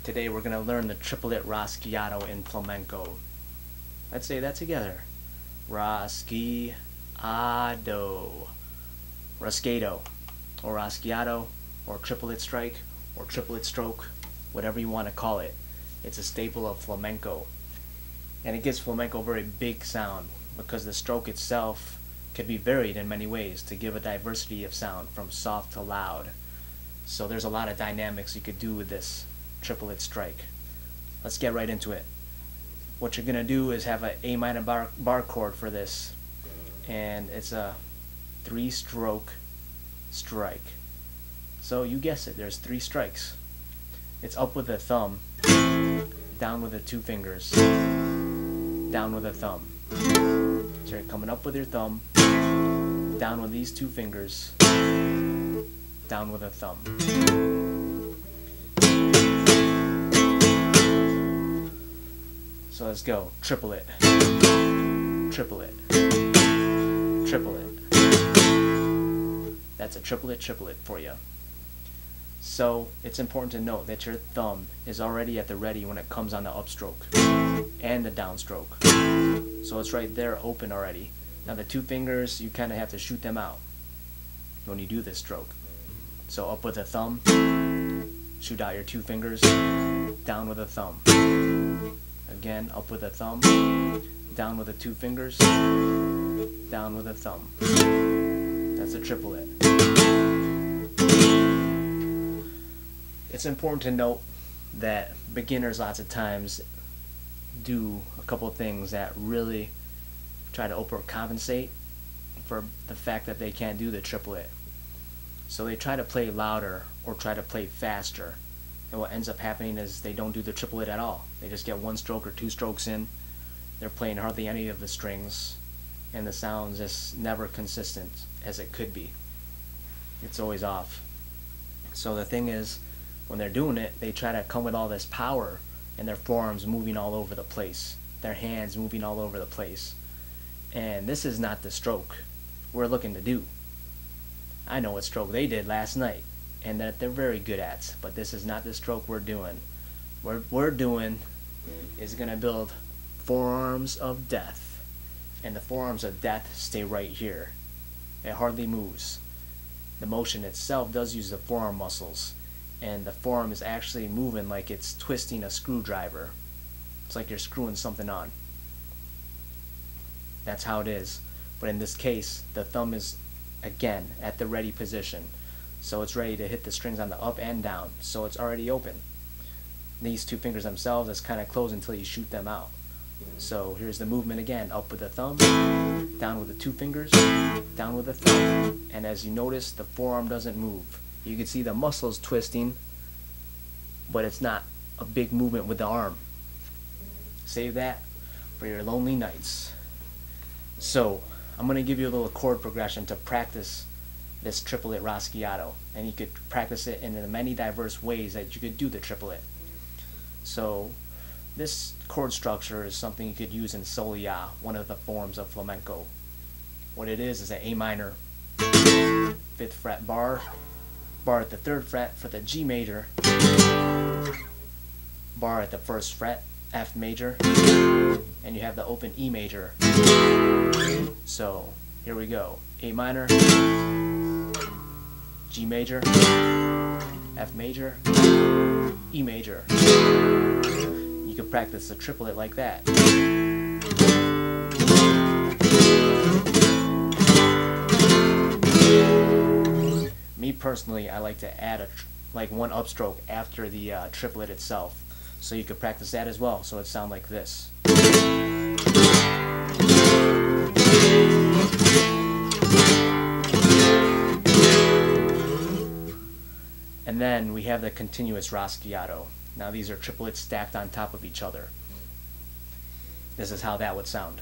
Today we're going to learn the Triplet Rasgueado in Flamenco. Let's say that together. Rasgueado. Rasgueado, or Rasgueado, or triplet strike, or triplet stroke, whatever you want to call it. It's a staple of flamenco. And it gives flamenco a very big sound because the stroke itself could be varied in many ways to give a diversity of sound from soft to loud. So there's a lot of dynamics you could do with this triplet strike. Let's get right into it. What you're gonna do is have an A minor bar chord for this, and it's a 3-stroke strike. So you guess it, there's 3 strikes. It's up with the thumb, down with the 2 fingers, down with the thumb. So you're coming up with your thumb, down with these 2 fingers, down with a thumb. So let's go. Triplet, triplet, triplet. That's a triplet for you. So it's important to note that your thumb is already at the ready when it comes on the upstroke and the downstroke. So it's right there open already. Now the 2 fingers, you kind of have to shoot them out when you do this stroke. So up with the thumb, shoot out your 2 fingers, down with the thumb. Again, up with the thumb, down with the 2 fingers, down with the thumb. That's a triplet. It's important to note that beginners lots of times do a couple of things that really try to overcompensate for the fact that they can't do the triplet. So they try to play louder or try to play faster, and what ends up happening is they don't do the triplet at all. They just get 1 stroke or 2 strokes in. They're playing hardly any of the strings, and the sound's just never consistent as it could be. It's always off. So the thing is, when they're doing it, they try to come with all this power, and their forearms moving all over the place, their hands moving all over the place. And this is not the stroke we're looking to do. I know what stroke they did last night, and that they're very good at, but this is not the stroke we're doing. What we're doing is going to build forearms of death, and the forearms of death stay right here. It hardly moves. The motion itself does use the forearm muscles, and the forearm is actually moving like it's twisting a screwdriver. It's like you're screwing something on. That's how it is. But in this case, the thumb is again at the ready position, so it's ready to hit the strings on the up and down, so it's already open. These 2 fingers themselves is kind of closed until you shoot them out. So here's the movement again. Up with the thumb, down with the 2 fingers, down with the thumb. And as you notice, the forearm doesn't move. You can see the muscles twisting, but it's not a big movement with the arm. Save that for your lonely nights. So I'm going to give you a little chord progression to practice this Triplet Rasgueado, and you could practice it in the many diverse ways that you could do the triplet. So this chord structure is something you could use in Solusad, one of the forms of flamenco. What it is an A minor, 5th fret bar at the 3rd fret for the G major, bar at the 1st fret, F major, and you have the open E major. So here we go. A minor, G major, F major, E major. You can practice the triplet like that. Me personally, I like to add like 1 upstroke after the triplet itself, so you could practice that as well, so it sounds like this. And then we have the continuous Rasgueado. Now these are triplets stacked on top of each other. This is how that would sound.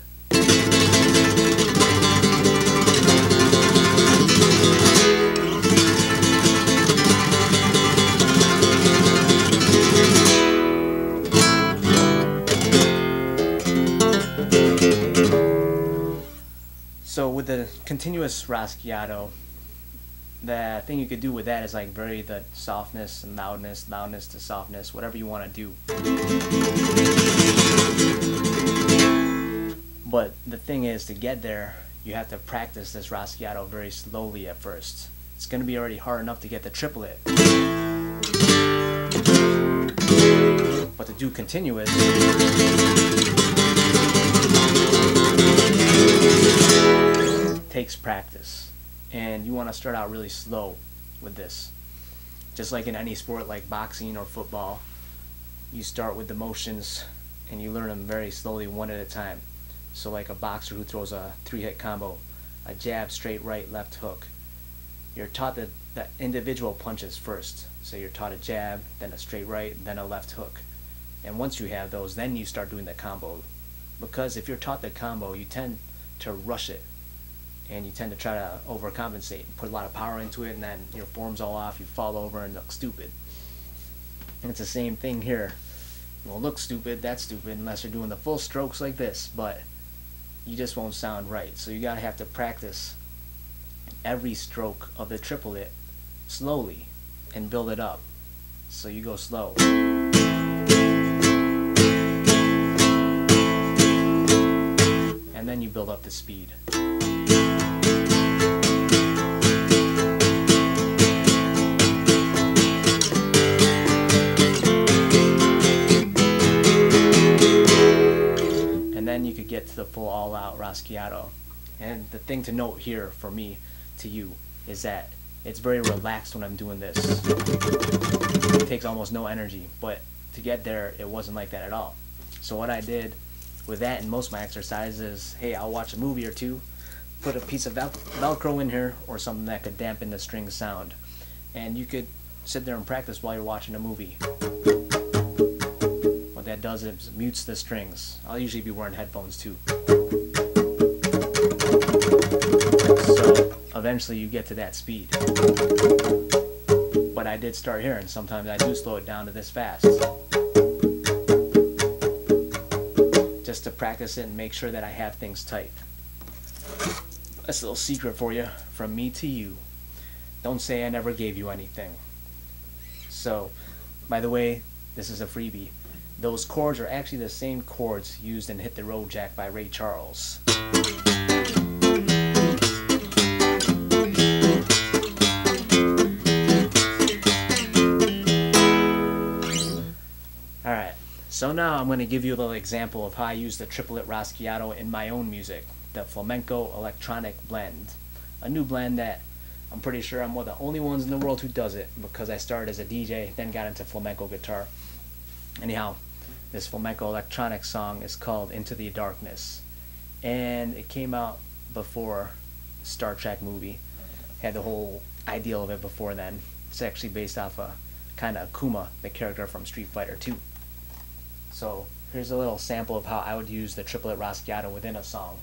So with the continuous Rasgueado, the thing you could do with that is like vary the softness and loudness, loudness to softness, whatever you want to do. But the thing is, to get there, you have to practice this Rasgueado very slowly at first. It's going to be already hard enough to get the triplet, but to do continuous, takes practice. And you want to start out really slow with this. Just like in any sport like boxing or football, you start with the motions and you learn them very slowly, one at a time. So like a boxer who throws a 3-hit combo, a jab, straight right, left hook. You're taught the individual punches first. So you're taught a jab, then a straight right, then a left hook. And once you have those, then you start doing the combo. Because if you're taught the combo, you tend to rush it. And you tend to try to overcompensate, put a lot of power into it, and then your form's all off, you fall over and look stupid. And it's the same thing here. Well, look stupid, that's stupid, unless you're doing the full strokes like this, but you just won't sound right. So you gotta have to practice every stroke of the triplet slowly and build it up. So you go slow. And then you build up the speed. You could get to the full all-out Rasgueado. And the thing to note here for me to you is that it's very relaxed when I'm doing this. It takes almost no energy, but to get there it wasn't like that at all. So what I did with that in most of my exercises is, hey, I'll watch a movie or two, put a piece of Velcro in here or something that could dampen the string sound, and you could sit there and practice while you're watching a movie. That does is mutes the strings. I'll usually be wearing headphones too. So eventually you get to that speed. But I did start here, and sometimes I do slow it down to this fast. Just to practice it and make sure that I have things tight. That's a little secret for you, from me to you. Don't say I never gave you anything. So, by the way, this is a freebie. Those chords are actually the same chords used in Hit the Road Jack by Ray Charles. Alright, so now I'm going to give you a little example of how I use the Triplet Rasgueado in my own music, the Flamenco electronic blend. A new blend that I'm pretty sure I'm one of the only ones in the world who does it, because I started as a DJ, then got into flamenco guitar. Anyhow, this flamenco electronic song is called Into the Darkness, and it came out before Star Trek movie. Had the whole ideal of it before then. It's actually based off a kind of Akuma, the character from Street Fighter 2. So here's a little sample of how I would use the Triplet Rasgueado within a song.